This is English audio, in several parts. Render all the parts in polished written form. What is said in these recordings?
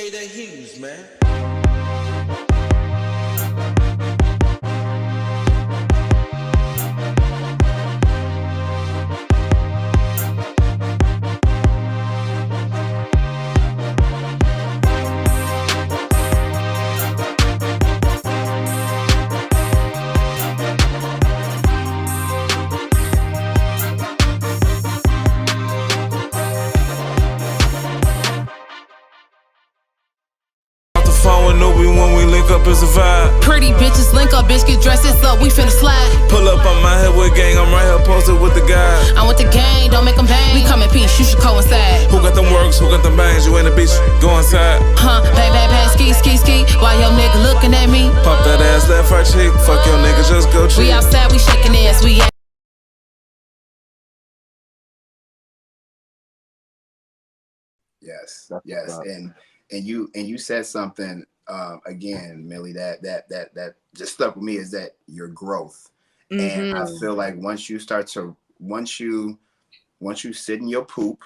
appreciate that Hughes, man. When we link up is a vibe. Pretty bitches link up, bitch get dressed, it's up, we finna slide. Pull up on my head with gang, I'm right here posted with the guys. I'm with the gang, don't make them bang. We come in peace, you should coincide. Who got them works, who got them bangs? You in the beach, go inside. Bang, bang, bang, ski, ski, ski. Why your nigga looking at me? Pop that ass, left right cheek. Fuck your nigga, just go cheat. We outside, we shaking ass, we at. Yes, yes, and you said something again, Millie, that just stuck with me, is that your growth. And I feel like once you sit in your poop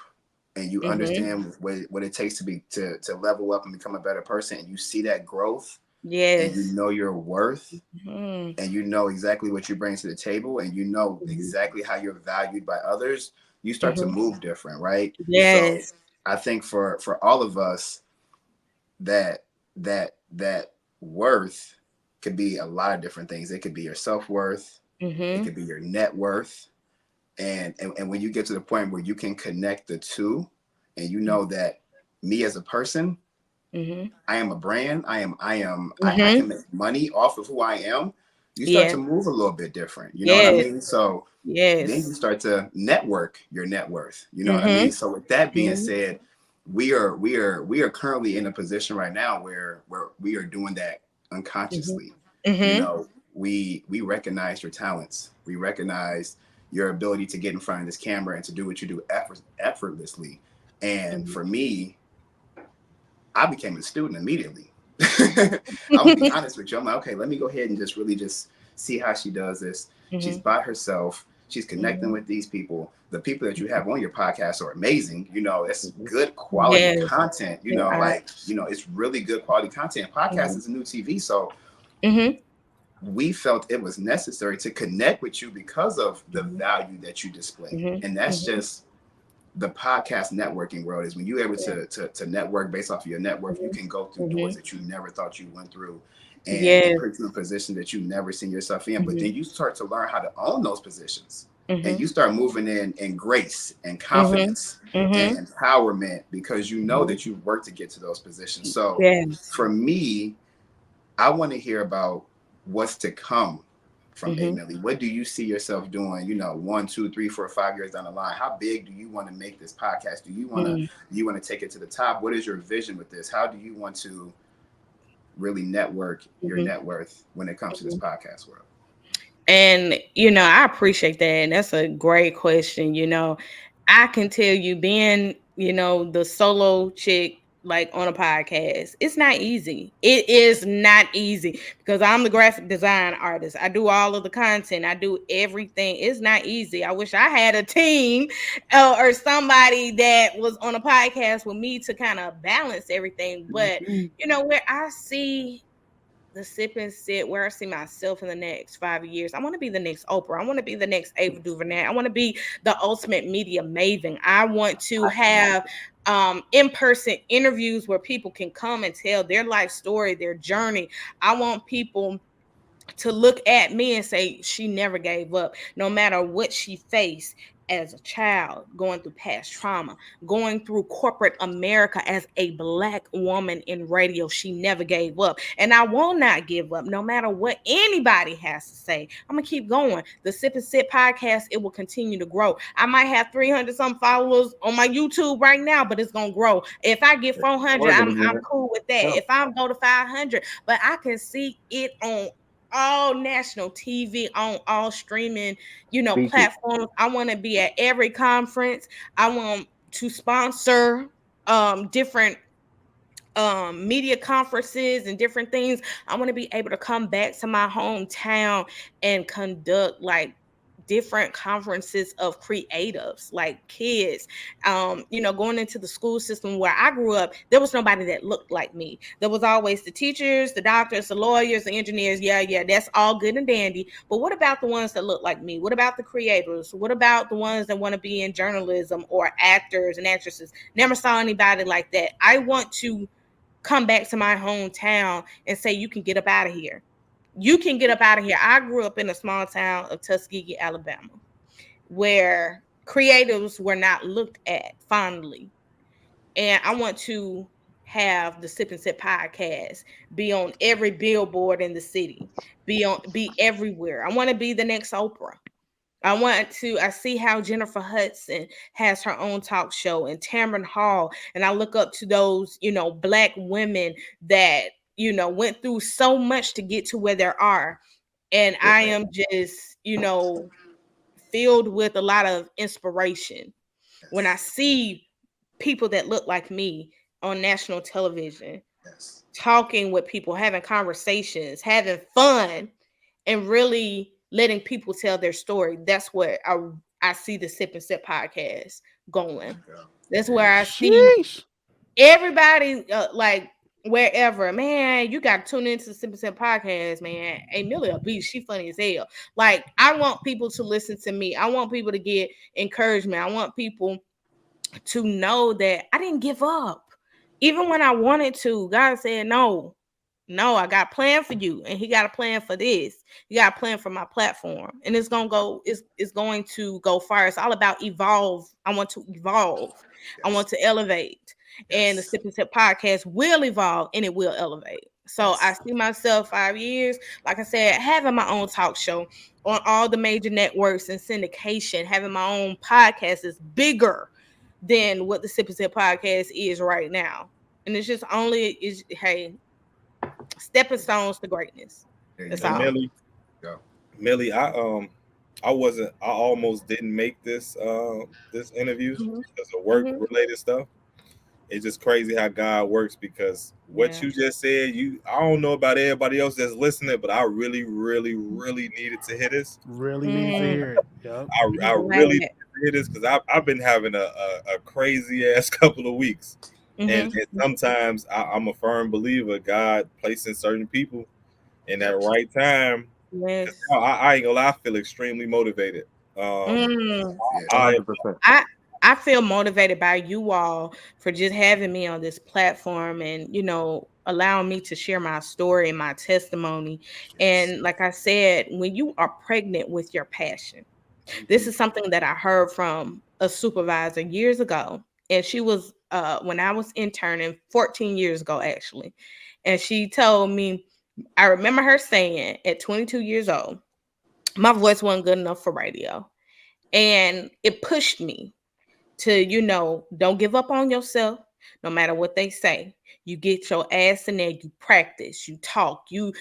and you understand what it takes to level up and become a better person, and you see that growth, and you know your worth, and you know exactly what you bring to the table, and you know exactly how you're valued by others, you start to move different, right? Yes. So I think for all of us, that worth could be a lot of different things. It could be your self-worth, it could be your net worth. And when you get to the point where you can connect the two, and you know that me as a person, I am a brand, I can make money off of who I am, you start to move a little bit different. You know what I mean? So then you start to network your net worth. You know what I mean? So with that being said, we are currently in a position right now where we are doing that unconsciously. You know, we recognize your talents. We recognize your ability to get in front of this camera and to do what you do effortlessly. And for me, I became a student immediately. I'm gonna be honest with you. I'm like, okay, let me go ahead and just see how she does this. She's by herself. She's connecting with these people. The people that you have on your podcast are amazing. You know, it's good quality content. You know, it's really good quality content. Podcast is a new TV. So we felt it was necessary to connect with you because of the value that you display. And that's just the podcast networking world, is when you're able to network based off of your network, you can go through doors that you never thought you went through, and put you in a position that you never seen yourself in. But then you start to learn how to own those positions, and you start moving in grace and confidence and empowerment, because you know that you've worked to get to those positions. So for me, I want to hear about what's to come from A Milli. What do you see yourself doing, 1, 2, 3, 4, 5 years down the line? How big do you want to make this podcast? Do you want to take it to the top? What is your vision with this? How do you want to really network your net worth when it comes to this podcast world? And, I appreciate that. And that's a great question. I can tell you, being, the solo chick, like on a podcast, it's not easy. It is not easy, because I'm the graphic design artist. I do all of the content. I do everything. It's not easy. I wish I had a team or somebody that was on a podcast with me to kind of balance everything. But, where I see the sip and sit, where I see myself in the next 5 years, I want to be the next Oprah. I want to be the next Ava DuVernay. I want to be the ultimate media maven. I want to have in-person interviews where people can come and tell their life story, their journey. I want people to look at me and say, she never gave up, no matter what she faced as a child, going through past trauma, going through corporate America as a Black woman in radio. She never gave up. And I will not give up, no matter what anybody has to say. I'm going to keep going. The Sip and Sit podcast, it will continue to grow. I might have 300 some followers on my YouTube right now, but it's going to grow. If I get 400, I'm cool with that. If I go to 500, but I can see it on all national TV, on all streaming, platforms. I want to be at every conference. I want to sponsor different media conferences and different things. I want to be able to come back to my hometown and conduct like different conferences of creatives, like kids. Going into the school system where I grew up, there was nobody that looked like me. There was always the teachers, the doctors, the lawyers, the engineers. Yeah, that's all good and dandy. But what about the ones that look like me? What about the creators? What about the ones that want to be in journalism or actors and actresses? Never saw anybody like that. I want to come back to my hometown and say, you can get up out of here. You can get up out of here. I grew up in a small town of Tuskegee, Alabama, where creatives were not looked at fondly. And I want to have the Sip and Sip podcast be on every billboard in the city, be everywhere. I want to be the next Oprah. I see how Jennifer Hudson has her own talk show and Tamron Hall. And I look up to those, Black women that, went through so much to get to where they are. And I am just, filled with a lot of inspiration when I see people that look like me on national television, talking with people, having conversations, having fun, and really letting people tell their story. That's where I see the Sip and Sip podcast going. That's where I see everybody like wherever. Man, you got to tune into the Sip and Sip podcast, man. A Milli a beast. She funny as hell. Like, I want people to listen to me. I want people to get encouragement. I want people to know that I didn't give up. Even when I wanted to, God said, no, I got a plan for you. And he got a plan for this. He got a plan for my platform. And it's going to go far. It's all about evolve. I want to evolve. I want to elevate. And the Sip and Sip podcast will evolve and it will elevate. So I see myself 5 years, like I said, having my own talk show on all the major networks and syndication, having my own podcast is bigger than what the Sip and Sip podcast is right now. And it's just stepping stones to greatness. That's all. Milli, I almost didn't make this interview because of work related stuff. It's just crazy how God works, because what you just said, I don't know about everybody else that's listening, but I really, really, really needed to hear this. Really need to hear it. Yep. I really need to hear this because I've been having a crazy ass couple of weeks. And sometimes I'm a firm believer God placing certain people in that right time. Yes. I ain't gonna lie, I feel extremely motivated. I feel motivated by you all for just having me on this platform and, allowing me to share my story and my testimony. And like I said, when you are pregnant with your passion, this is something that I heard from a supervisor years ago. And she was, when I was interning 14 years ago, actually. And she told me, I remember her saying at 22 years old, my voice wasn't good enough for radio. And it pushed me to, don't give up on yourself, no matter what they say. You get your ass in there, you practice, you talk, you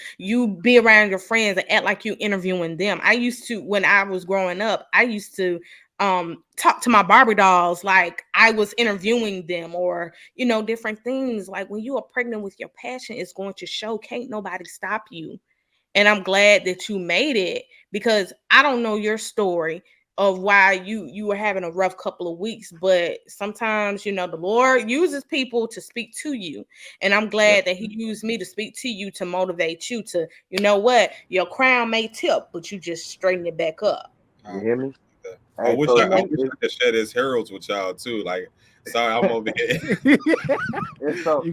be around your friends and act like you interviewing them. I used to, when I was growing up, I used to talk to my Barbie dolls like I was interviewing them, or different things. Like, when you are pregnant with your passion, it's going to show. Can't nobody stop you. And I'm glad that you made it, because I don't know your story of why you were having a rough couple of weeks, but sometimes the Lord uses people to speak to you, and I'm glad that he used me to speak to you, to motivate you to, your crown may tip, but you just straighten it back up. You hear me? I wish I could share this heralds with y'all too. Like, sorry, I'm over here. You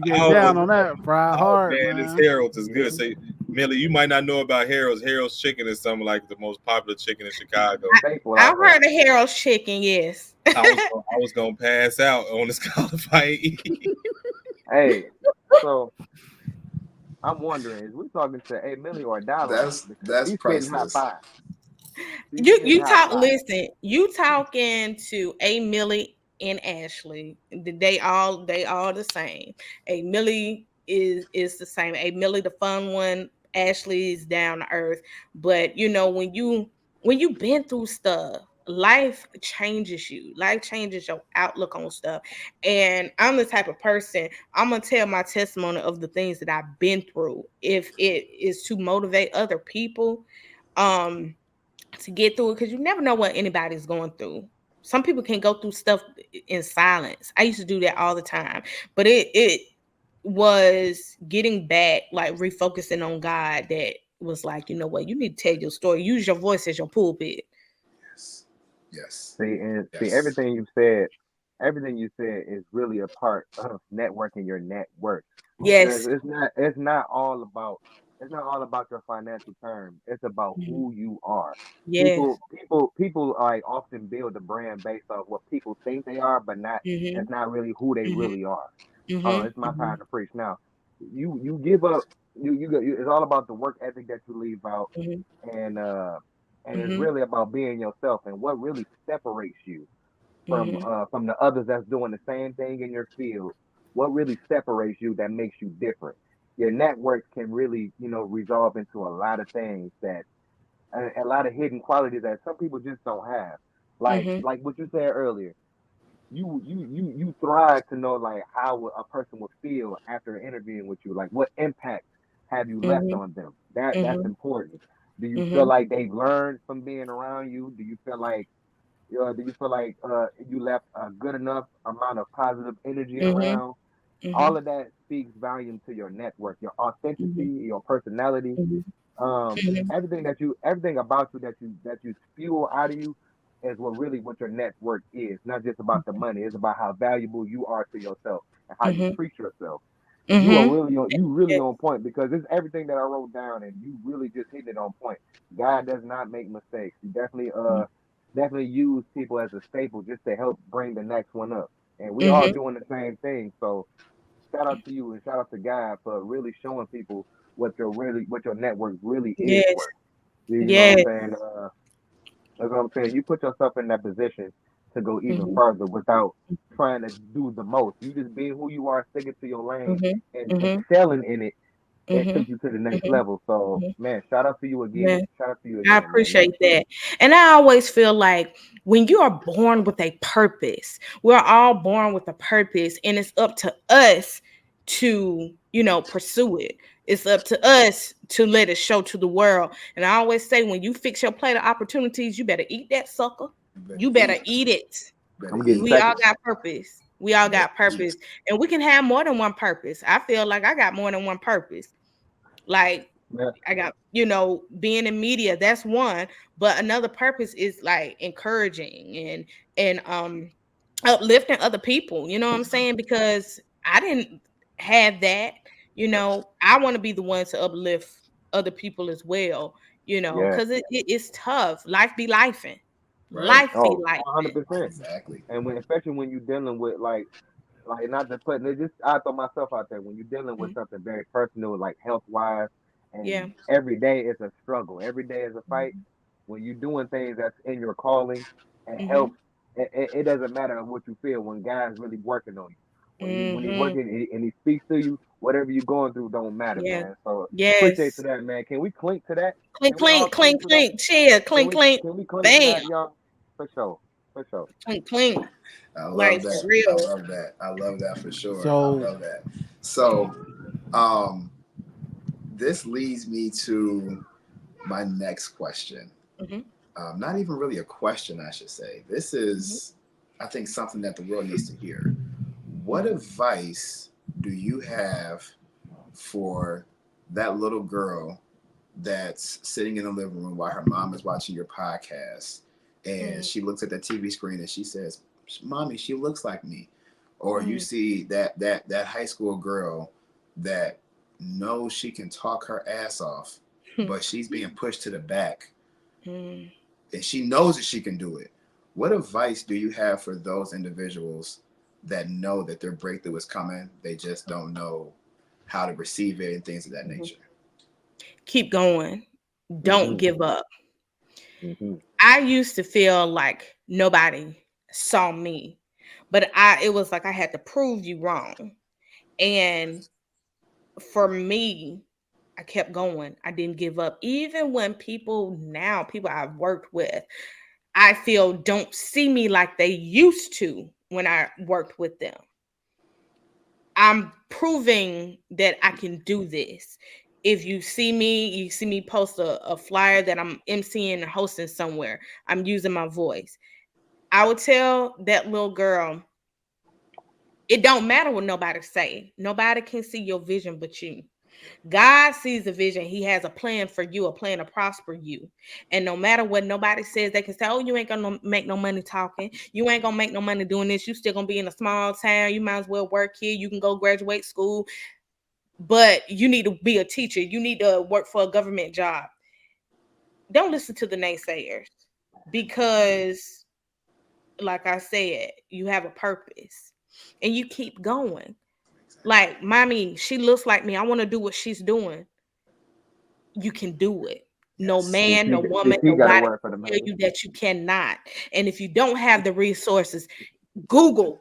get down on that fried hard, man. This heralds is good. So, Milli, you might not know about Harold's. Harold's chicken is something like the most popular chicken in Chicago. I've heard of Harold's chicken, yes. I was gonna pass out on this qualified. Hey, so I'm wondering, is we talking to A Milli or Dollar? That's priceless. You talking to A Milli and Ashley. They all the same. A Milli is the same. A Milli, the fun one. Ashley is down to earth. But when you've been through stuff, life changes you. Life changes your outlook on stuff. And I'm the type of person, I'm gonna tell my testimony of the things that I've been through. If it is to motivate other people, to get through it, because you never know what anybody's going through. Some people can go through stuff in silence. I used to do that all the time, but it was getting back, like refocusing on God, that was like, you know what, you need to tell your story. Use your voice as your pulpit. Yes. Yes. See, Yes. everything you said is really a part of networking your network, because Yes. it's not all about your financial terms. It's about Mhm. who you are. Yes. People like often build a brand based off what people think they are, but not Mhm. that's not really who they Mhm. really are. Mhm. It's my time Mhm. to preach now. You give up. It's all about the work ethic that you leave out, Mhm. and uh, and it's Mhm. really about being yourself and what really separates you Mhm. from the others that's doing the same thing in your field. What really separates you that makes you different? Your network can really, resolve into a lot of things that a lot of hidden qualities that some people just don't have. Mhm. Like what you said earlier, you thrive to know like how a person would feel after interviewing with you. Like what impact have you left Mhm. on them? That's Mhm. important. Do you feel Mhm. like they've learned from being around you? Do you feel like you left a good enough amount of positive energy Mhm. around? All Mhm. of that speaks volume to your network, your authenticity, Mhm. your personality, Mhm. um, Mhm. everything about you that you spew out of you is what your network is. Not just about the money. It's about how valuable you are to yourself and how you Mhm. treat yourself. Mhm. You really Yes. on point, because it's everything that I wrote down and you really just hit it on point. God does not make mistakes. He definitely use people as a staple just to help bring the next one up. And we all Mhm. doing the same thing. So shout out to you and shout out to God for really showing people what your network really is Yes. worth. You know Yes. what I'm saying? That's what I'm saying. You put yourself in that position to go even Mhm. further without trying to do the most. You just being who you are, sticking to your lane Mhm. and Mhm. excelling in it. It took Mhm. you to the next Mhm. level. So Mhm. man, shout out to you again. Yeah. Shout out to you I again, man. appreciate that. And I always feel like when you are born with a purpose, we're all born with a purpose, and it's up to us to, pursue it. It's up to us to let it show to the world. And I always say, when you fix your plate of opportunities, you better eat that sucker. You better You better eat. eat it. Better I'm getting eat. We all seconds. got purpose. We all Better got eat. purpose. And we can have more than one purpose. I feel like I got more than one purpose. Like, Yeah, I got, being in media, that's one, but another purpose is like encouraging and uplifting other people, you know what I'm saying? Because I didn't have that, I want to be the one to uplift other people as well, yeah. because it's tough. Life be lifing. Right. Life be Oh, lifing. 100%. Exactly. And especially when you're dealing with like not just putting it, just I throw myself out there, when you're dealing with Mhm. something very personal like health wise, Yeah. and every day is a struggle, every day is a fight. When you're doing things that's in your calling, it Mhm. helps. It doesn't matter what you feel when God's really working on you. When he's Mhm. working and he speaks to you, whatever you're going through don't matter, Yeah. man. So appreciate Yes. to that, man. Can we clink to that? Clink, Can we all clink, clink clink, to that? clink. Cheer. Clink, clink. Can we clink to Bam. that, y'all? For sure. For sure. Clink, clink. I Like, love for that. I real. love that. I love that for sure. I So love that. So, um, this leads me to my next question. Mhm. Not even really a question, I should say. This Mhm. is, I think, something that the world needs to hear. What Mhm. advice do you have for that little girl that's sitting in the living room while her mom is watching your podcast, and Mhm. she looks at the TV screen and she says, "Mommy, she looks like me." Or you Mhm. see that high school girl that knows she can talk her ass off, but she's being pushed to the back, Mhm. and she knows that she can do it. What advice do you have for those individuals that know that their breakthrough is coming? They just don't know how to receive it and things of that Hmm. nature. Keep going. Don't Hmm. give up. Hmm. I used to feel like nobody saw me, but it was like I had to prove you wrong. And for me, I kept going. I didn't give up. Even when people I've worked with, I feel don't see me like they used to when I worked with them. I'm proving that I can do this. If you see me post a flyer that I'm emceeing and hosting somewhere, I'm using my voice. I would tell that little girl, it don't matter what nobody say. Nobody can see your vision but you. God sees the vision. He has a plan for you, a plan to prosper you. And no matter what nobody says, they can say, oh, you ain't gonna make no money talking. You ain't gonna make no money doing this. You still gonna be in a small town. You might as well work here. You can go graduate school. But you need to be a teacher. You need to work for a government job. Don't listen to the naysayers, because like I said, you have a purpose and you keep going. Like, mommy, she looks like me. I want to do what she's doing. You can do it. No Yes. man, no woman, CP got to nobody work for the can tell man. you that you cannot. And if you don't have the resources, Google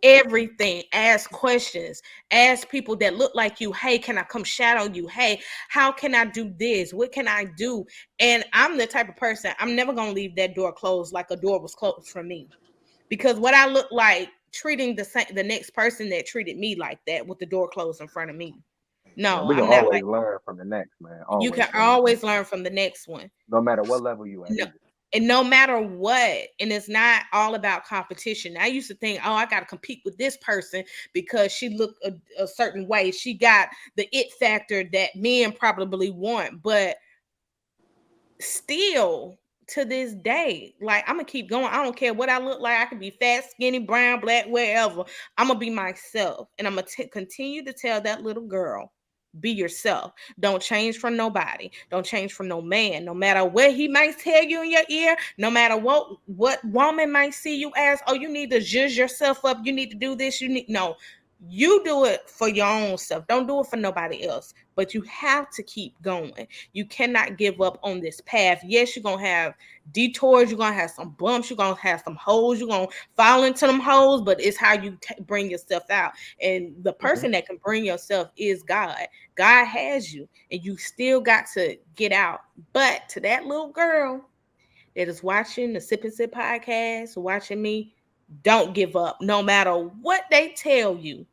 everything. Ask questions. Ask people that look like you. Hey, can I come shadow you? Hey, how can I do this? What can I do? And I'm the type of person, I'm never gonna leave that door closed like a door was closed for me. Because what I look like treating the next person that treated me like that with the door closed in front of me. Man, No, we can I'm not always like, learn from the next, man. you Always can from the always next. learn from the next one. No matter what level you at No, either. and no matter what, and it's not all about competition. I used to think, oh, I got to compete with this person because she looked a certain way. She got the it factor that men probably want, but still to this day, like, I'm gonna keep going. I don't care what I look like. I could be fat, skinny, brown, black, wherever. I'm gonna be myself, and I'm gonna continue to tell that little girl, be yourself. Don't change for nobody. Don't change for no man. No matter what he might tell you in your ear, no matter what woman might see you as, oh, you need to zhuzh yourself up. You need to do this. You need no. You do it for your own self. Don't do it for nobody else. But you have to keep going. You cannot give up on this path. Yes, you're gonna have detours. You're gonna have some bumps. You're gonna have some holes. You're gonna fall into them holes. But it's how you bring yourself out. And the person that can bring yourself is God. God has you, and you still got to get out. But to that little girl that is watching the Sip and Sip podcast, watching me, don't give up. No matter what they tell you,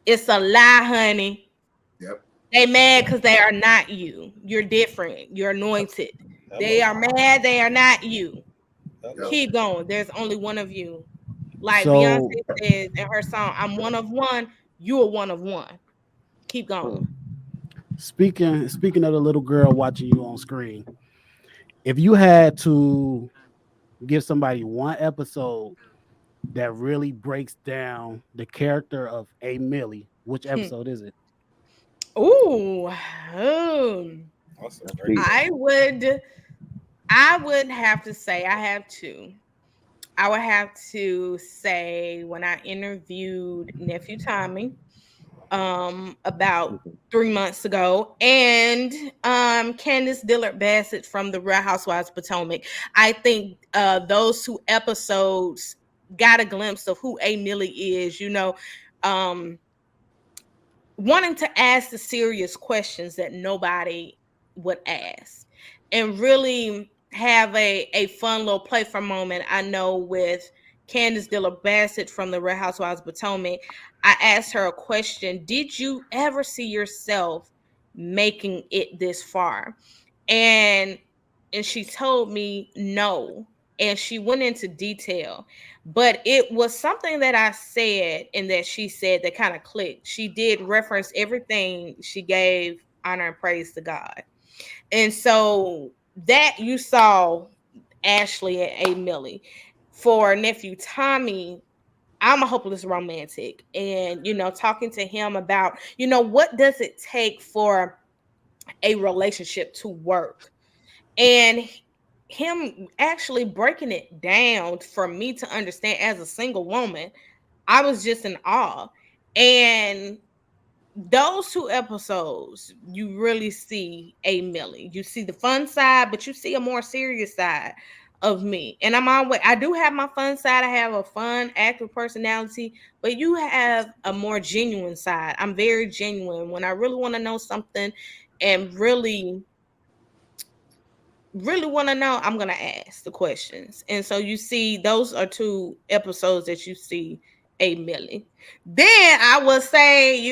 it's a lie, honey. Yep. They mad because they are not you. You're different. You're anointed. They Hello. are mad. They are not you. Yep. Hello. Keep going. There's only one of you. Like Beyonce So says in her song, I'm one of one. You are one of one. Keep going. speaking of the little girl watching you on screen, if you had to give somebody one episode that really breaks down the character of A Milli, which episode is it? Ooh. um, That's a That's great deep. question. I would have to say I have two. I would have to say when I interviewed Nephew Tommy about Mhm. 3 months ago, and Candace Dillard Bassett from the Real Housewives of Potomac. I think those two episodes got a glimpse of who A Milli is, um wanting to ask the serious questions that nobody would ask, and really have a fun little play for moment. I know with Candace Dillard Bassett from the Real Housewives of Potomac, I asked her a question: did you ever see yourself making it this far? And and she told me no, and she went into detail, but it was something that I said and that she said that kind of clicked. She did reference everything. She gave honor and praise to God. And so that you saw Ashley and A Millie. For nephew Tommy, I'm a hopeless romantic. And, talking to him about, what does it take for a relationship to work? And him actually breaking it down for me to understand as a single woman, I was just in awe. And those two episodes, you really see A Millie. You see the fun side, but you see a more serious side of me. And I do have my fun side. I have a fun, active personality, but you have a more genuine side. I'm very genuine. When I really want to know something and really want to know, I'm going to ask the questions. And so you see, those are two episodes that you see A Milli. Then I would say,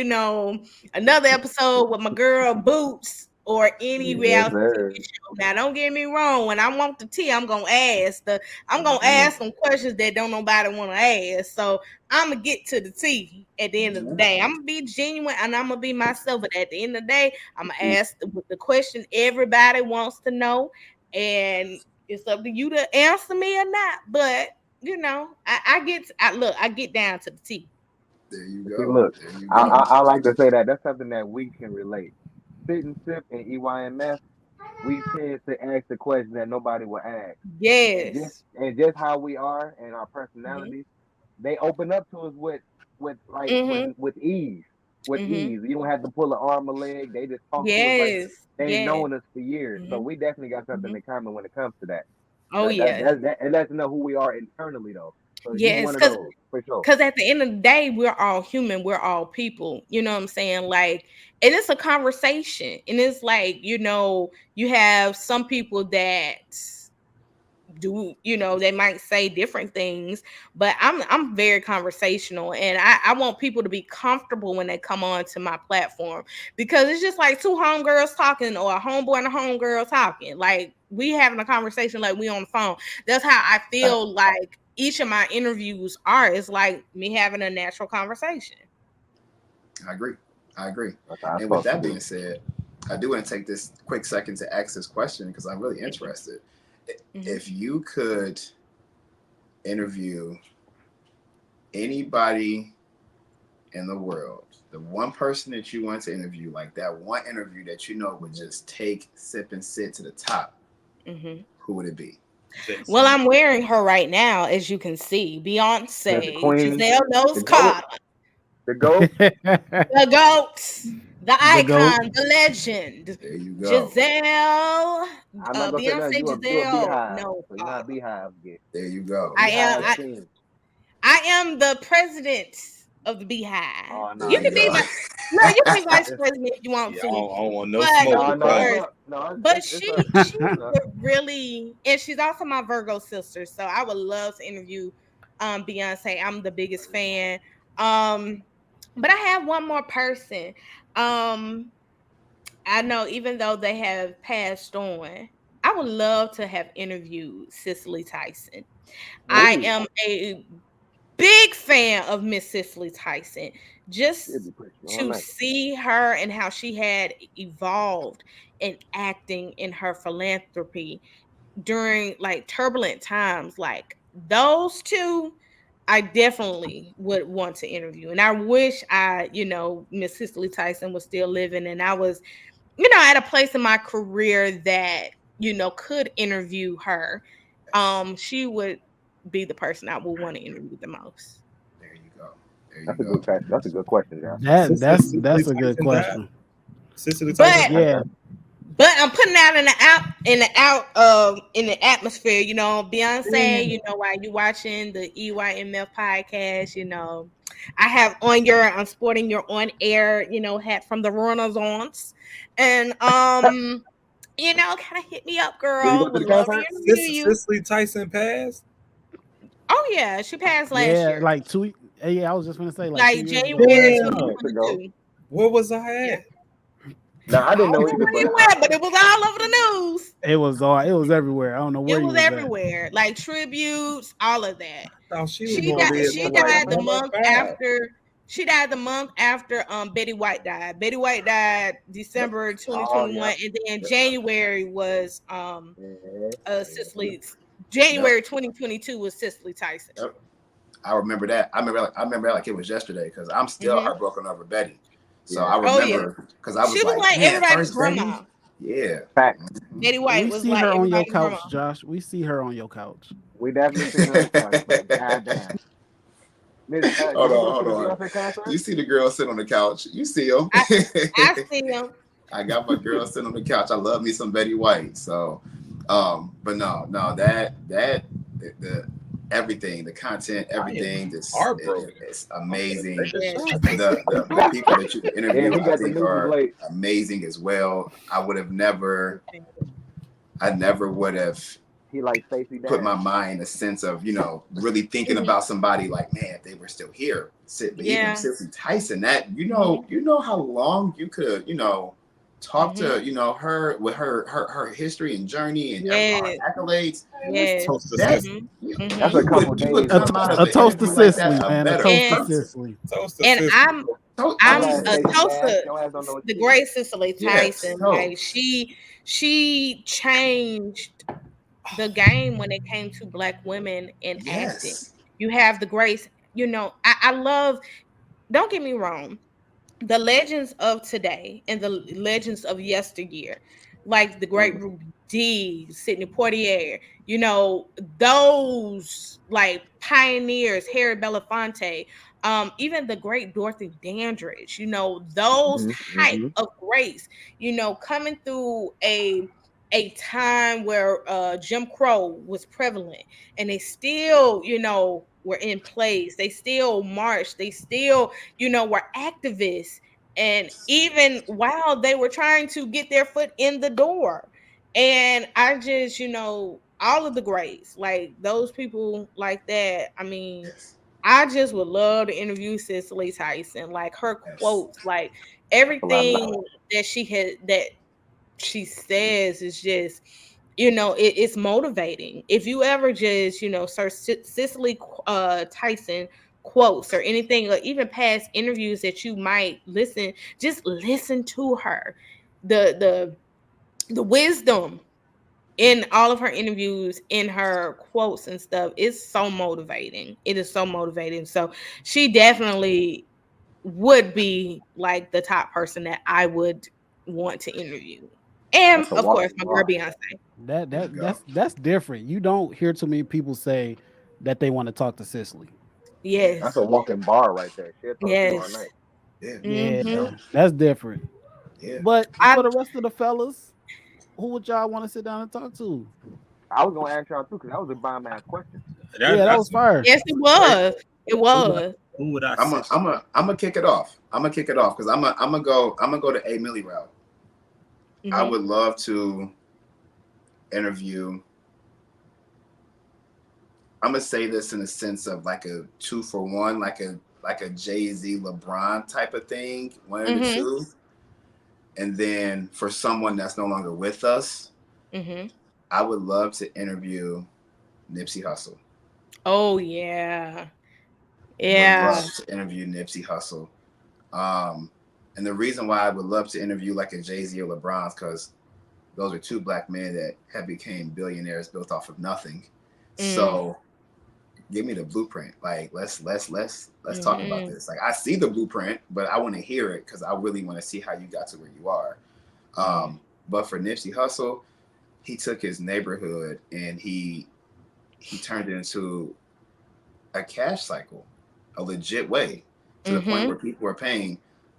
another episode with my girl Boots or any Yes, reality sir. TV show. Now, don't get me wrong. When I want the tea, I'm gonna Mm-hmm. ask some questions that don't nobody want to ask. So I'm gonna get to the tea at the end of the day. I'm gonna be genuine and I'm gonna be myself. But at the end of the day, I'm gonna ask the question everybody wants to know, and it's up to you to answer me or not. But I get down to the T. There you See, go. look, There you I go. like to say that that's something that we can relate. Sit and sip and EYMF, we tend to ask the questions that nobody will ask. And just Yes. how we are and our Mm-hmm. personalities, they open up to us Mm-hmm. with ease. With Mm-hmm. ease. You don't have to pull an arm or leg. They just talk to us like Yes. they've Yes. known us for years. So Mm-hmm. we definitely got something Mm-hmm. in common when it comes to that. Oh yes. It lets us know who we are internally though. So you Yes. one of those for sure. Because at the end of the day, we're all human. We're all people. You know what I'm saying? Like, and it's a conversation. And it's like, you have some people that they might say different things, but I'm very conversational, and I want people to be comfortable when they come on to my platform, because it's just like two homegirls talking, or a homeboy and a homegirl talking, like we having a conversation, like we on the phone. That's how I feel like each of my interviews are. It's like me having a natural conversation. I agree. I agree. That's how I'm And with supposed to that be. being said, I do want to take this quick second to ask this question because I'm really interested. Mm-hmm. If you could interview anybody in the world, the one person that you want to interview, like that one interview that you know would just take, sip, and sit to the top, Mm-hmm. who would it be? Well, I'm wearing her right now, as you can see. The Beyonce, queen, Giselle the Knowles goat, Carter. the goat. The goat, the The goat. icon, the legend, There you go. Giselle, I'm not gonna say nothing. Beyonce You a Giselle. beehive, No, so you know how beehives get. There you go. I am. Beehive I, queen. I am the president of the Beehive. Oh There You no, you can you be go. my ain't. no. You can be vice It's, president if you want Yeah, to, I don't want no but smoke of no, with no, that. course. no. But It's a she would really, and she's also my Virgo sister, so I would love to interview Beyonce. I'm the biggest fan. Um, but I have one more person. Um, I know, even though they have passed on, I would love to have interviewed Cicely Tyson. I ooh. am a big fan of Miss Cicely Tyson. She'll Just be pushing all to night. see her and how she had evolved in acting, in her philanthropy during like turbulent times, like those two, I definitely would want to interview. And I wish Miss Cicely Tyson was still living, and I was, at a place in my career that, could interview her. She would be the person I would want to interview the most. There you go. There you That's a go. good question. That's a good question, Josh. That that's Cicely that's a good Tyson died. question. Cicely Tyson But died. Yeah, I'm putting out in the atmosphere, Beyonce, while you watching the EYMF podcast, I have on I'm sporting your on air, hat from the Renaissance. And kind of hit me up, Did you go girl. to Would the love to concert? interview you. Cicely Tyson passed. Oh yeah, she passed last yeah, year. like two. Yeah, I was just gonna say like Like 2 years ago, January last Damn. year. To go. 2022. Where was I Yeah. at? No, I I didn't don't know know either, where but you went, but it was all over the news. It was everywhere. I don't know where It you was was at. everywhere, like tributes, all of that. I thought she was She gonna died. be at She number died the number month five. after. She died the month after Betty White died. Betty White died yep. December Oh 2021, yeah. and then Yep. January was Yeah. Cicely. Yep. January 2022 was Cicely Tyson. Yep. I remember that. I remember like it was yesterday because I'm still Mm-hmm. heartbroken over Betty. So Yeah. I Oh yeah, remember because I she was was like, like man, everybody's first Betty. grandma. Yeah. Fact. Betty White We was see like her on your everybody's grandma. couch, Josh. We see her on your couch. We definitely seen her on the couch, but goddamn. Miss, did Hold you go on, to hold the on. Beyonce concert? You see the girl sit on the couch. You see him. I see him. I got my girl sitting on the couch. I love me some Betty White. So, but no, the everything, the content, everything, Heartbroken. it's amazing. Yeah, The people that you Yeah, interview, he I got the think news are late. amazing as well. I never would have He like Stacey put my Dash. mind in a sense of, really thinking about somebody like, man, if they were still here. But even Yeah. Cicely Tyson, that you know how long you could, talk to, her with her history and journey and her Yes. accolades. Man, let's Yes. toast to That Cicely. Mm-hmm. That's Mm-hmm. a couple you would days A, worth come of out to- of a an content. toast to interview like that Cicely, a man. A better toast to And person. Cicely. Toast to and Cicely. I'm My I'm bad, a Stacey toast Dash. to Your ass don't know the shit. great Cicely Yes, Tyson. Like toast. she changed the game when it came to Black women in acting. Yes. You have the grace. I love. Don't get me wrong. The legends of today and the legends of yesteryear, like the great Mm. Ruby Dee, Sidney Poitier, those like pioneers, Harry Belafonte, even the great Dorothy Dandridge, those Mm-hmm. type Mm-hmm. of greats, coming through a time where Jim Crow was prevalent, and they still, were in place. They still marched. They still, were activists. And even while they were trying to get their foot in the door. And I just, all of the greats, like those people like that. I mean, Yes. I just would love to interview Cicely Tyson, like her Yes. quotes, like That's a lot of everything knowledge. that she says is just, it's motivating. If you ever just, search Cicely Tyson quotes or anything, or even past interviews that you might listen, just listen to her. The wisdom in all of her interviews, in her quotes and stuff, is so motivating. It is so motivating. So she definitely would be like the top person that I would want to interview. And That's a of course, walking my girl bar. Beyonce. That There you that go. that's different. You don't hear too many people say that they want to talk to Cicely. Yeah. That's Yes. a walking bar right there. She'll talk to you all Yes. night. Yeah. Yeah, Mm-hmm. Yeah. that's different. Yeah. But I for the rest of the fellas, who would y'all want to sit down and talk to? I was gonna ask y'all too, because that was a bomb ass question. Yeah, that was fire. Yes, it Great. was. It who would I, was. who would I I'm sit? a, I'm a, I'm gonna kick it off. I'm gonna kick it off because I'm gonna go to A Milli route. I Mm-hmm. would love to interview. I'm gonna say this in the sense of like a 2 for 1, like a Jay-Z LeBron type of thing, one of the Mm-hmm. two. And then for someone that's no longer with us, Mm-hmm. I would love to interview Nipsey Hussle. Oh yeah. Would Yeah. love to interview Nipsey Hussle. Um, and the reason why I would love to interview like a Jay-Z or LeBron is because those are two black men that have became billionaires built off of nothing. Mm. So give me the blueprint. Like let's talk about Mm-hmm. this. Like I see the blueprint, but I want to hear it because I really want to see how you got to where you are. Mm. But for Nipsey Hussle, he took his neighborhood and he turned it into a cash cycle, a legit way, to the point Mm-hmm. where people were paying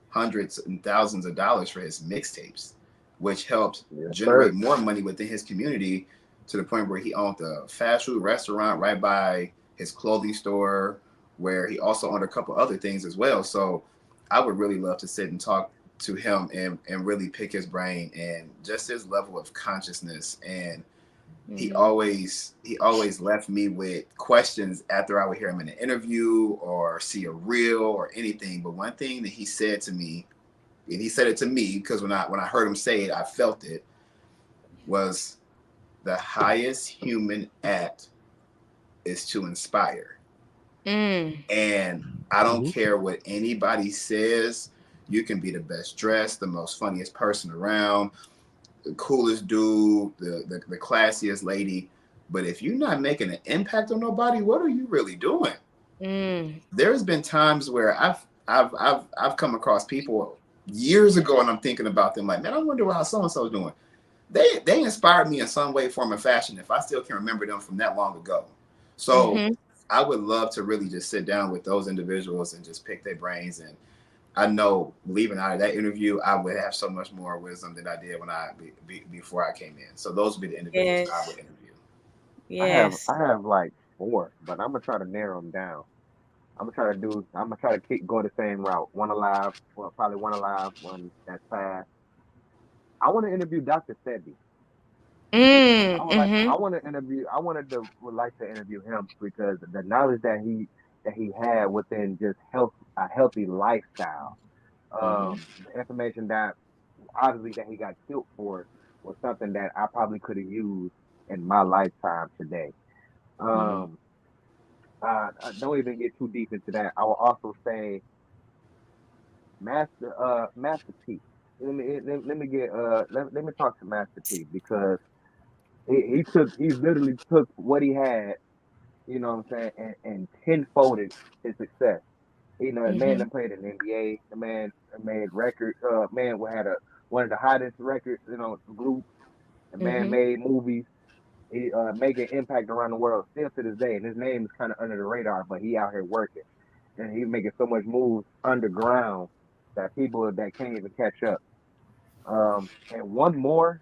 hundreds and thousands of dollars for his mixtapes, which helped Yes, generate sir. more money within his community to the point where he owned a fast food restaurant right by his clothing store, where he also owned a couple other things as well. So I would really love to sit and talk to him and really pick his brain and just his level of consciousness. And Mm-hmm. he always left me with questions after I would hear him in an interview or see a reel or anything. But one thing that he said to me, and he said it to me because when I heard him say it, I felt it, was the highest human act is to inspire. Mm. And I don't Hmm. care what anybody says. You can be the best dressed, the most funniest person around, the coolest dude, the classiest lady. But if you're not making an impact on nobody, what are you really doing? Mm. There's been times where I've come across people years ago, and I'm thinking about them like, man, I wonder how so and so's doing. They inspired me in some way, form, or fashion. If I still can remember them from that long ago, so Mm-hmm. I would love to really just sit down with those individuals and just pick their brains. And I know leaving out of that interview, I would have so much more wisdom than I did when before I came in. So those would be the individuals I would Yes. interview. Yes. I have like four, but I'm gonna try to narrow them down. I'm gonna try to go the same route. One alive, well, probably one alive, one that's fast. I want to interview Dr. Sebi. Mm-hmm. I want to interview. I wanted to would like to interview him because the knowledge that he had within just a healthy lifestyle. The information that obviously that he got killed for was something that I probably could have used in my lifetime today. Um, I don't even get too deep into that. I will also say Master P. Let me get let me talk to Master P because he literally took what he had, you know what I'm saying, and tenfolded his success. You know, a man that played in the NBA, the man made record, man had one of the hottest records, you know, groups. The man made movies. He making impact around the world still to this day, and his name is kind of under the radar, but he out here working, and he's making so much moves underground that people that can't even catch up. And one more,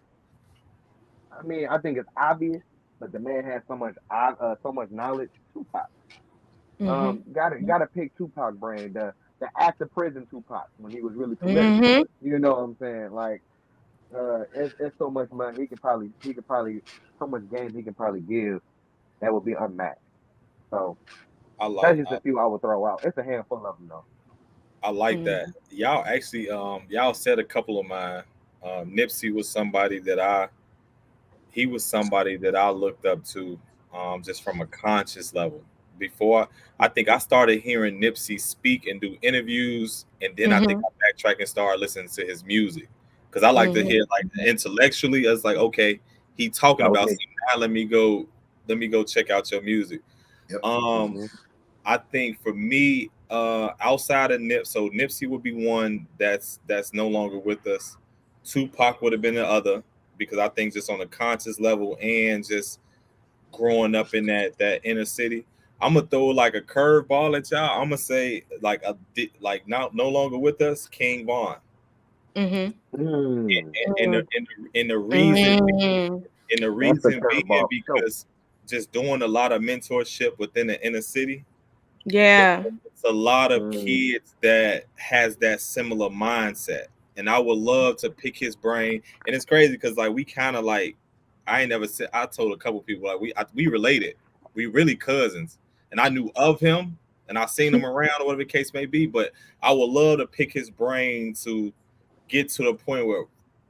I mean, I think it's obvious, but the man has so much knowledge. Tupac. Gotta pick Tupac brain, the after prison Tupac when he was really political. Mm-hmm. You know what I'm saying? Like, it's so much money he could probably so much games he can probably give that would be unmatched. So I that's like just a few I would throw out. It's a handful of them though. I like that. Y'all actually y'all said a couple of mine. Nipsey was somebody that he was somebody that I looked up to just from a conscious level. Before I think I started hearing Nipsey speak and do interviews, and then I think I backtrack and started listening to his music because I like to hear like intellectually. I was like, okay, he talking That was about me. something. Now let me go check out your music. Yep. Um, Hmm. I think for me, outside of so Nipsey would be one that's no longer with us. Tupac would have been the other because I think just on a conscious level and just growing up in that inner city. I'm gonna throw like a curveball at y'all. I'm gonna say like like now no longer with us, King Von. Mm-hmm. Mm, And the reason Mm-hmm. and the that's a reason being curveball for sure. because just doing a lot of mentorship within the inner city, Yeah. it's a lot of Mm, kids that has that similar mindset, and I would love to pick his brain. And it's crazy because like we kind of like I ain't never said. I told a couple people like we related, we really cousins, and I knew of him and I seen him around or whatever the case may be. But I would love to pick his brain to get to the point where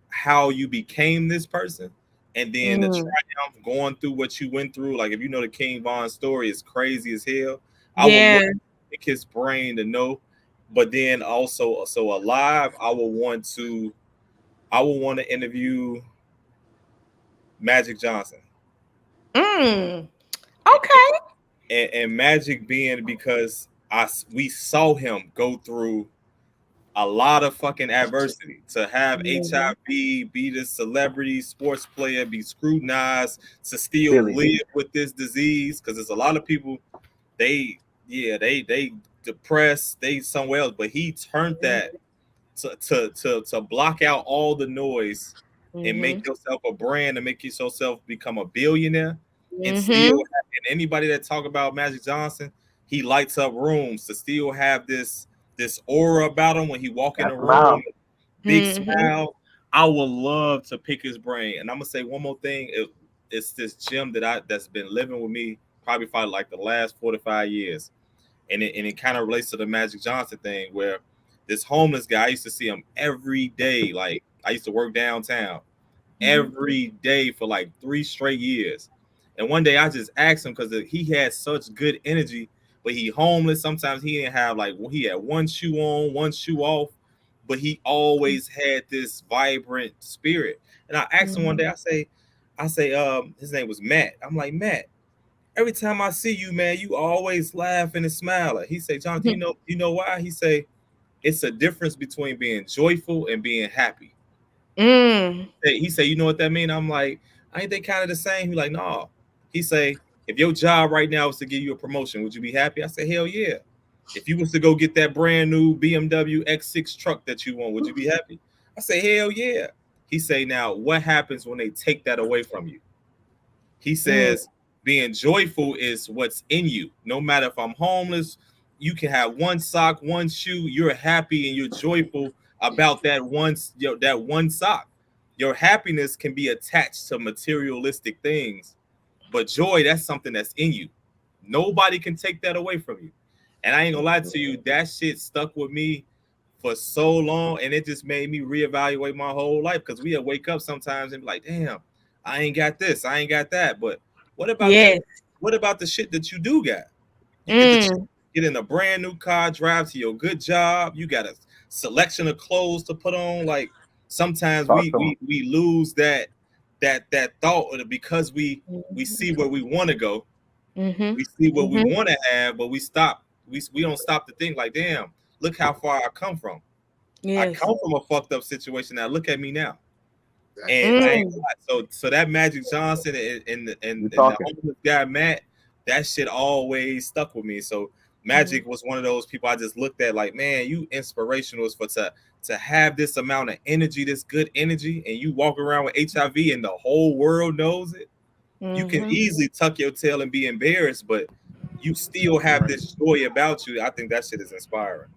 how you became this person, and then the Mm. triumph going through what you went through. Like if you know the King Von story is crazy as hell. I would love Yeah. to pick his brain to know, but then also so alive, I would want to interview Magic Johnson. Mm. And, Okay. and Magic being because we saw him go through a lot of fucking adversity to have Mhm. HIV, be this celebrity sports player, be scrutinized, to still Philly. live with this disease. Because there's a lot of people they they depressed, they somewhere else, but he turned that to block out all the noise and make Mhm. yourself a brand and make yourself become a billionaire and still Mhm. and anybody that talk about Magic Johnson, he lights up rooms to still have this aura about him when he walk in That a room, smile. big Mhm. smile. I would love to pick his brain. And I'm gonna say one more thing. It's this gym that's been living with me probably for like the last 45 years, and it kind of relates to the Magic Johnson thing where this homeless guy, I used to see him every day. Like I used to work downtown every day for like 3 straight years. And one day I just asked him because he had such good energy, but he homeless. Sometimes he didn't have like he had one shoe on, one shoe off, but he always had this vibrant spirit. And I asked him one day, Mhm. I say, his name was Matt. I'm like, Matt, every time I see you, man, you always laughing and smiling. He say, Jonathan, you know why? He say, it's a difference between being joyful and being happy. Mm. He say, you know what that mean? I'm like, ain't they kind of the same? He like, no. He say, if your job right now was to give you a promotion, would you be happy? I say, hell yeah. If you was to go get that brand new BMW X6 truck that you want, would you be happy? I say, hell yeah. He say, now what happens when they take that away from you? He Mm. says, being joyful is what's in you. No matter if I'm homeless, you can have one sock, one shoe. You're happy and you're joyful about that one sock. your happiness can be attached to materialistic things, but joy, that's something that's in you. Nobody can take that away from you. And I ain't gonna lie to you, that shit stuck with me for so long, and it just made me reevaluate my whole life. Because we wake up sometimes and be like, damn, I ain't got this, I ain't got that. But what about Yes. the shit that you do got? You get to Mm. get in a brand new car, drive to your good job. You got a selection of clothes to put on. Like sometimes Talk to him. we lose that thought because we see where we want to go, Mm-hmm. we see what we Mm-hmm. want to have, but we don't stop to think like, damn, look how far I come from. I Yes. come from a fucked up situation. Now look at me now. And Exactly. I ain't Mm. gonna lie. So that Magic Johnson You and the talking. homeless guy Matt, that shit always stuck with me. So Magic was one of those people I just looked at like, man, you inspirational for to have this amount of energy, this good energy, and you walk around with HIV and the whole world knows it. You can Mm-hmm. easily tuck your tail and be embarrassed, but you still have Right. this joy about you. I think that shit is inspiring.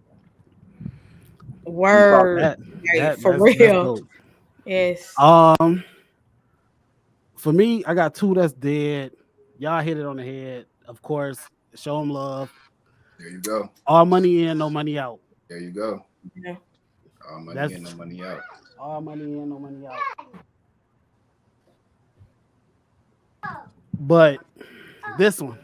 You talking. Word. That Hey, that for that's real. dope. Yes. Um, for me, I got two that's dead. Y'all hit it on the head. Of course, show them love. There you go. All money in, no money out. There you go. Yeah. All money That's in, no money out. all money in, no money out. But this one,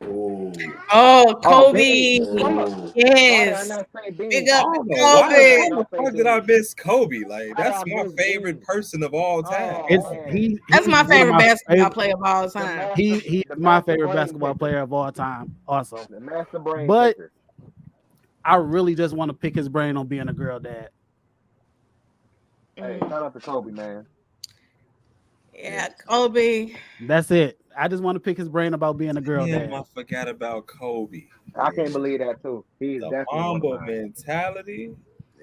Oh, Oh, Oh, Ben. Kobe. Come on. oh, Why did I Yes. not say Big Ben? up I don't know Why why. did Kobe. I How the not say fuck did I Ben? miss Kobe? Like Why did that's I my miss favorite Ben? person of all time. Oh it's man, That's he's my one of favorite my basketball favorite. player of all the time. master, He is the my master favorite brain basketball picker, player of all time. Also, the master brain but picker. I really just want to pick his brain on being a girl dad. Hey, Mm. shout out to Kobe, man. yeah. Yeah, Kobe. That's it. I just want to pick his brain about being a girl Damn, dad. I forgot about Kobe. I can't Yeah. believe that too. He is The definitely one of Mamba mine. mentality.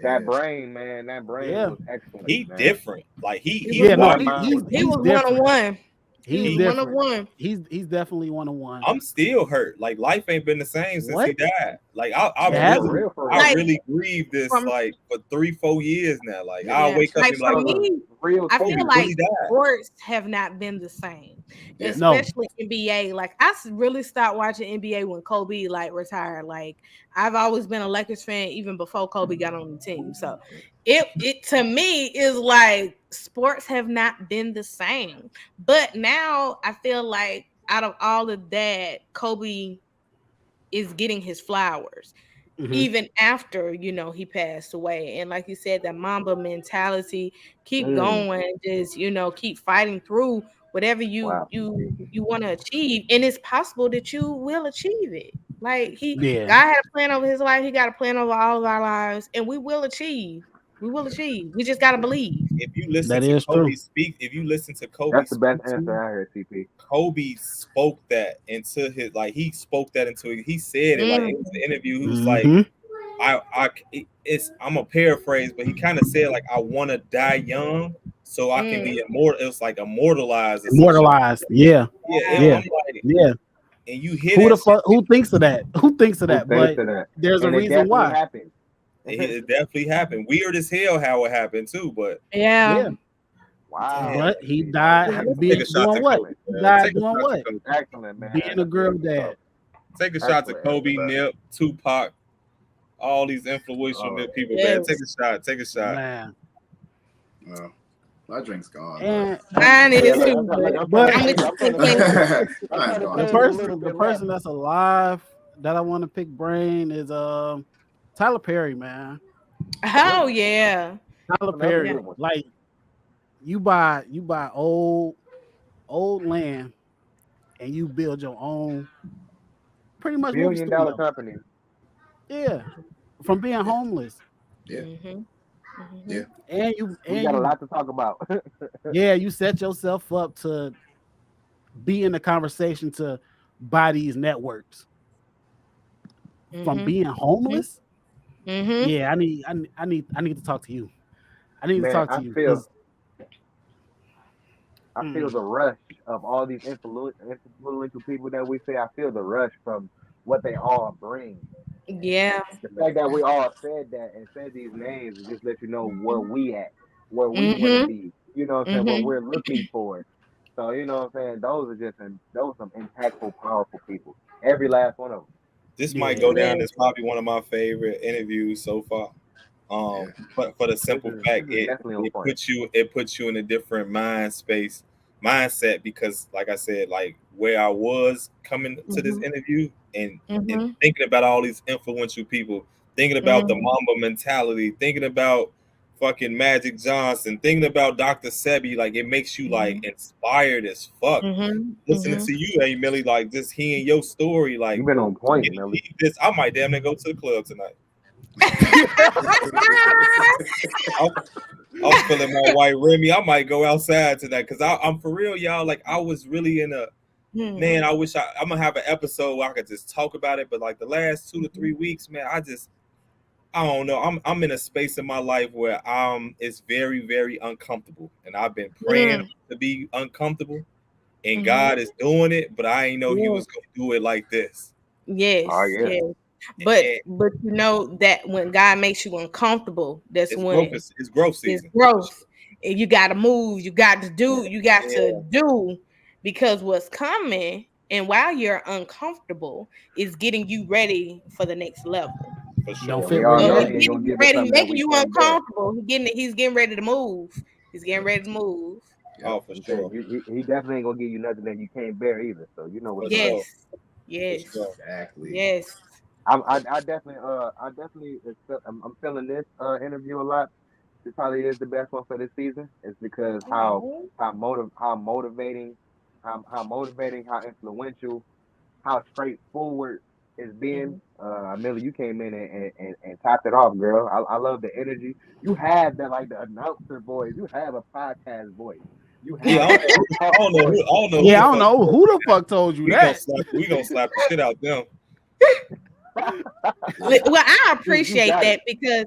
That Yeah. brain, man. That brain Yeah, was excellent, He man. different. Like He was yeah. blew No, my That one. mind mind he's was with He that. he's was excellent. one of different. one. He He's was He one of different. one. He's definitely 101. I'm still hurt. Like life ain't been the same since he What? died. Like I It man, really hasn't. for I real. Like really grieved this from like for 3-4 years now. Like Yeah. I'll yeah, wake up like and be for like, Brother, me, real I Kobe feel Kobe. like really died. sports have not been the same, Yeah. No. especially NBA. Like really stopped watching NBA when Kobe like retired. Like I've always been a Lakers fan even before Kobe got on the team. So it to me is like sports have not been the same. But now I feel like out of all of that, Kobe is getting his flowers Hmm. even after he passed away. And like you said, that Mamba mentality, keep Mm, going, just keep fighting through whatever you wow. you you want to achieve, and it's possible that you will achieve it. Like Yeah, God had a plan over his life, he got a plan over all of our lives, and we will achieve, we just got to believe. If you listen that to is Kobe true. speak, if you listen to Kobe That's the best speak to answer you, I heard, CP. Kobe spoke that into his like he spoke that into it. He said it like Mm, it was an interview. He was like, Hmm. it's I'm a paraphrase, but he kind of said like I want to die young so I can mm, be immortal. It was like immortalized or some shit. Immortalized. Yeah, Yeah, yeah, I'm wow. like, yeah. and you hear Who that the shit, fuck? Who thinks of that? Who thinks of Who that? thinks But of that? there's a And it reason definitely why. happened. it definitely happened. Weird as hell how it happened too, but Yeah. Yeah, damn, Wow. but he See, that was died take being a shot doing to what? excellent. Kobe, He man. died Take a doing shot to what? Kobe. Excellent, Being man. a That's girl real dad. stuff. Take a shot to Excellent, Kobe, excellent. Nip, Tupac, all these influential Oh, people, man. Take Yes. a shot. Take a shot. Man. Well, my drink's gone, but And Mine yeah. is Look, too, but I'm trying to but I'm change. with I'm you, trying to King. change. I'm mine's trying to gone the change it a too. person little the bit left. person that's alive that I want to pick brain is Tyler Perry, man. Good Oh one. yeah. Tyler Another Yeah. Perry. good one. Like you buy old land and you build your own pretty much movie $1 billion studio. company. Yeah. From being Yeah. homeless. Yeah. Mhm. Mhm. Yeah. And you We and got a you lot to talk about. yeah, you set yourself up to be in the conversation to buy these networks from Mhm. being Mhm. homeless. Mhm. Yeah, I need to talk to you. I need to Man, talk to you because I feel the rush of all these influential people that we say. I feel the rush from what they all bring. And Yeah. the fact that we all said that and said these names just let you know where we at. where we want to Mm-hmm. be. You know what I'm saying? What Mm-hmm. we're looking for. So you know what I'm saying? Those are some impactful, powerful people. Every last one of them. This might go Yeah. down Yes. as probably one of my favorite interviews so far. Yeah. But for the simple This fact, is definitely on point. it puts you in a different mindset because, like I said, like where I was coming to this Mm-hmm. interview and Mm-hmm. thinking about all these influential people, thinking about the Mm-hmm. Mamba mentality, thinking about fucking Magic Johnson, thinking about Dr. Sebi, like it makes you like inspired as fuck. Mm-hmm. Listening Mm-hmm. to you, hey Millie, like just hearing your story, like You've been on point, getting Millie. this, I might damn near go to the club tonight. I'm feeling my white Remy. I might go outside tonight because I'm for real, y'all. Like I was really in a man. I wish I'm gonna have an episode where I could just talk about it. But like the last 2 to 3 weeks, man, I don't know. I'm in a space in my life where it's very very uncomfortable, and I've been praying Mm. to be uncomfortable, and Mm-hmm. God is doing it. But I ain't know He Yes. was gonna do it like this. Oh Yes. yeah. Yes. But And you know that when God makes you uncomfortable, that's it's growth. when It's growth it's season. growth. And you gotta move, you got to do, you got to Yeah, do because what's coming and while you're uncomfortable is getting you ready for the next level. for Don't Yeah, sure. fit we where all So you know he's he at. ain't getting gonna you give us ready, something that making we you can't bear. uncomfortable. He's getting ready to move. He's getting Yep. ready to move. Oh, Yep. for I'm saying sure. he definitely ain't gonna give you nothing that you can't bear either. So you know For what's up. sure. Yes. For Yes. sure. Exactly. Yes. I'm feeling this interview a lot. This probably is the best one for this season. It's because Oh. how motivating, how influential, how straightforward it's been. Mhm. Millie, you came in and topped it off, girl. I love the energy. You have that like the announcer voice. You have a podcast voice. You Yeah, have a I talk don't know voice. who, I don't know who Yeah, the I don't fuck. know who the fuck told you that. We gonna slap the shit out them. Well, I You appreciate got it. that because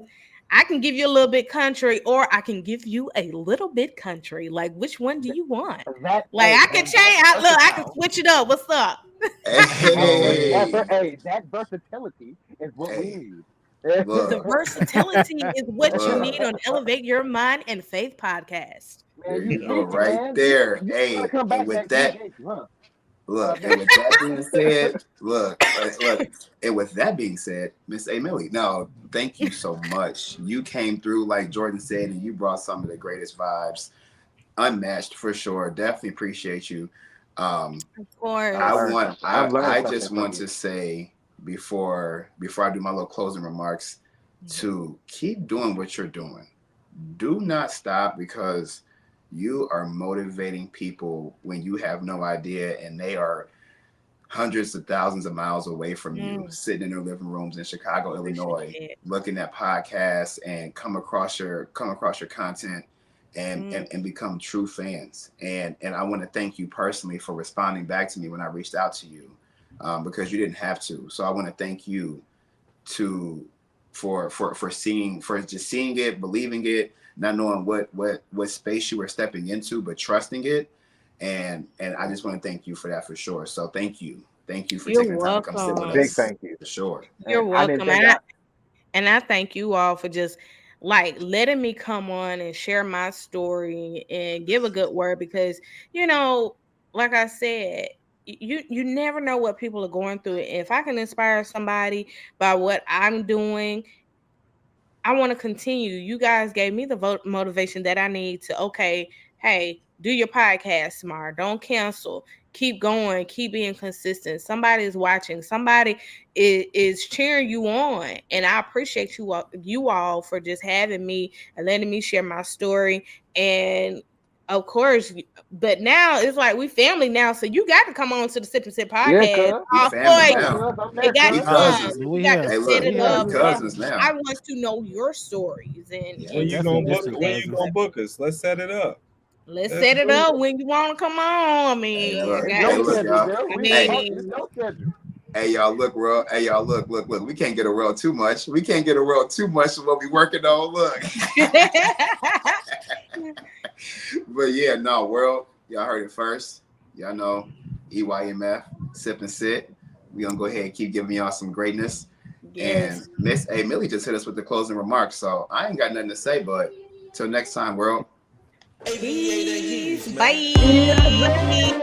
I can give you a little bit country or I can give you a little bit country. Like, which one do you want? That Like, hey, I can and that's change. Look, I can versatile. switch it up. What's up? Hey, That versatility is what we hey, need. The look, versatility is what you look, need on Elevate Your Mind and Faith podcast. there Man, you you go, geeky, right man. there. You gotta Hey, come and back with next week, that, ain't you, huh? look, and Man. with that being said, look, and with that being said, Miss Emily, no, thank you so much. You came through like Jordan said, and you brought some of the greatest vibes, unmatched for sure. Definitely appreciate you. Um, Of course. I've learned I something just from want you. to say before I do my little closing remarks to keep doing what you're doing. Do not stop because you are motivating people when you have no idea and they are hundreds of thousands of miles away from you, Mm, sitting in their living rooms in Chicago, appreciate Illinois, it. looking at podcasts and come across your content Mm, and become true fans. And I want to thank you personally for responding back to me when I reached out to you, because you didn't have to. So I want to thank you to for just seeing it, believing it, not knowing what space you were stepping into, but trusting it. And I just want to thank you for that for sure. So thank you for you're taking the time to come sit A with welcome. big us thank you. for sure. You're And I didn't welcome. think I And I thank you all for just like letting me come on and share my story and give a good word because you know, like I said, you never know what people are going through. If I can inspire somebody by what I'm doing, I want to continue. You guys gave me the motivation that I need to, okay, hey, do your podcast smart. Don't cancel. Keep going. Keep being consistent. Somebody is watching. Somebody is cheering you on. And I appreciate you all for just having me and letting me share my story. And of course, but now it's like we family now. So you got to come on to the Sip and Sip yeah, podcast. cuz. We All family for Hey, you. now. cuz, I'm It there, got We cuz. to cousins. come. We You got to here. Hey, set look, it We we here. up. cousins now. I want to know your stories Yeah, When you definitely gonna book? distant When you cousins. gonna book us? Let's set it up. let's Let's set it do up it. when you want to come on. I Hey, mean, I look, It's got. hey, your look, schedule, y'all. girl. I We ain't Hey, talking. It's mean, your schedule. hey, y'all, look, bro. Hey, y'all, look. We can't get a roll too much. We can't get a roll too much of what we working on. Look. But yeah, no, world, y'all heard it first. Y'all know EYMF, sip and sit. We gonna go ahead and keep giving y'all some greatness. And yes. Miss A Millie just hit us with the closing remarks. So I ain't got nothing to say, but Till next time, world. Peace. Yeah, Bye. man.